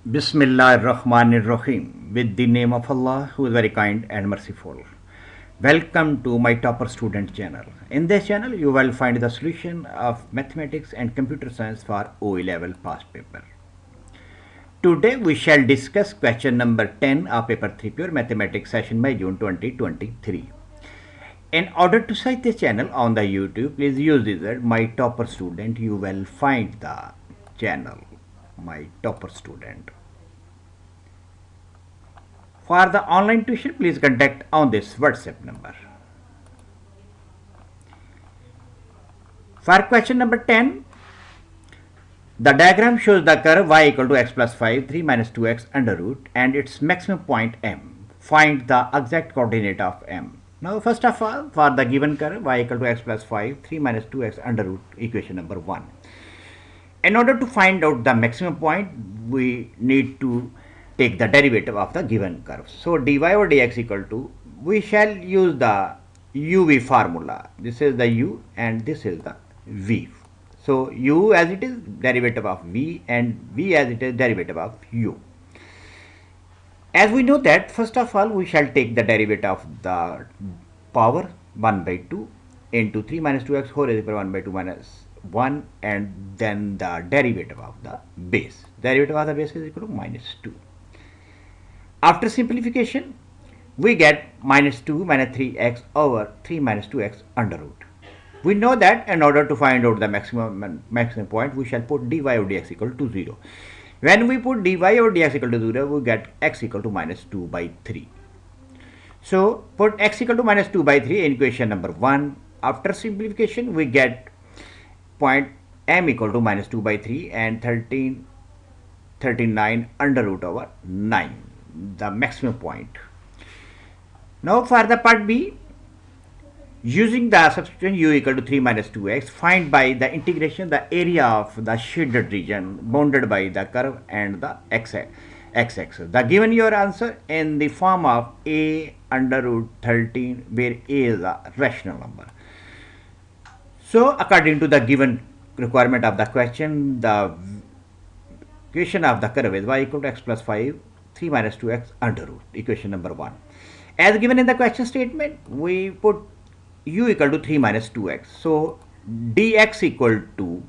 Bismillahirrahmanirrahim. With the name of Allah, who is very kind and merciful. Welcome to my Topper Student channel. In this channel, you will find the solution of mathematics and computer science for OE level past paper. Today, we shall discuss question number 10 of paper 3 pure mathematics session by June 2023. In order to search this channel on the YouTube, please use the word my Topper Student. You will find the channel my Topper Student. For the online tuition, please contact on this WhatsApp number. For question number 10, the diagram shows the curve y equal to x plus 5, 3 minus 2x under root and its maximum point m. Find the exact coordinate of m. Now, first of all, for the given curve y equal to x plus 5, 3 minus 2x under root, equation number 1. In order to find out the maximum point, we need to take the derivative of the given curve. So, dy over dx equal to, we shall use the uv formula. This is the u and this is the v. So, u as it is derivative of v and v as it is derivative of u. As we know that, first of all, we shall take the derivative of the power 1 by 2 into 3 minus 2x whole raised to 1 by 2 minus 1 and then the derivative of the base. Derivative of the base is equal to minus 2. After simplification, we get minus 2 minus 3x over 3 minus 2x under root. We know that in order to find out the maximum point, we shall put dy over dx equal to 0. When we put dy over dx equal to 0, we get x equal to minus 2 by 3. So, put x equal to minus 2 by 3 in equation number 1. After simplification, we get point m equal to minus 2 by 3 and 39 under root over 9, the maximum point. Now, for the part B, using the substitution u equal to 3 minus 2x, find by the integration the area of the shaded region bounded by the curve and the x-axis. The given your answer in the form of a under root 13, where a is a rational number. So, according to the given requirement of the question, the equation of the curve is y equal to x plus 5, 3 minus 2x under root, equation number 1. As given in the question statement, we put u equal to 3 minus 2x. So, dx equal to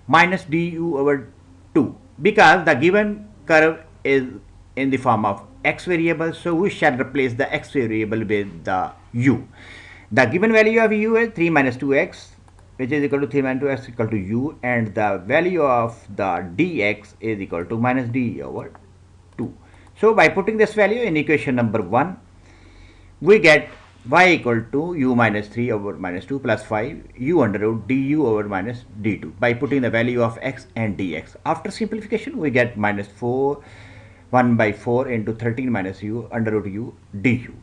minus du over 2, because the given curve is in the form of x variable. So, we shall replace the x variable with the u. The given value of u is 3 minus 2x, which is equal to 3 minus 2x equal to u, and the value of the dx is equal to minus d over 2. So, by putting this value in equation number 1, we get y equal to u minus 3 over minus 2 plus 5 u under root du over minus d2 by putting the value of x and dx. After simplification, we get minus 4 1 by 4 into 13 minus u under root u du.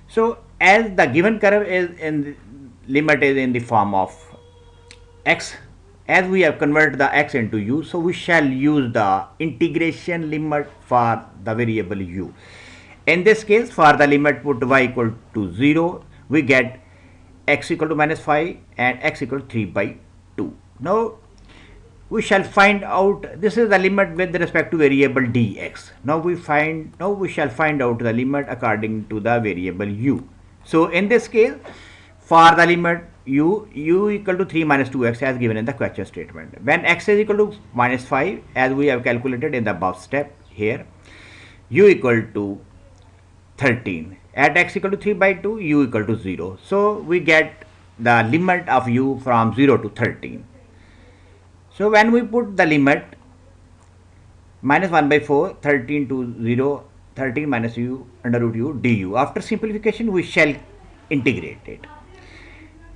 So, as the given curve is in the limit is in the form of x, as we have converted the x into u, so we shall use the integration limit for the variable u. In this case, for the limit put y equal to 0, we get x equal to minus 5 and x equal to 3 by 2. Now, we shall find out, this is the limit with respect to variable dx. Now we shall find out the limit according to the variable u. So, in this case, for the limit u equal to 3 minus 2x as given in the question statement. When x is equal to minus 5, as we have calculated in the above step here, u equal to 13. At x equal to 3 by 2, u equal to 0. So, we get the limit of u from 0 to 13. So, when we put the limit minus 1 by 4, 13 to 0, 13 minus u under root u du. After simplification, we shall integrate it.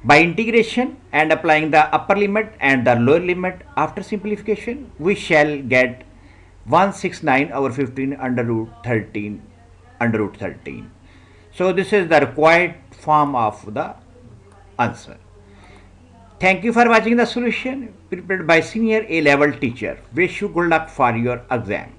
By integration and applying the upper limit and the lower limit, after simplification, we shall get 169 over 15 under root 13 under root 13. So, this is the required form of the answer. Thank you for watching the solution prepared by senior A-level teacher. Wish you good luck for your exam.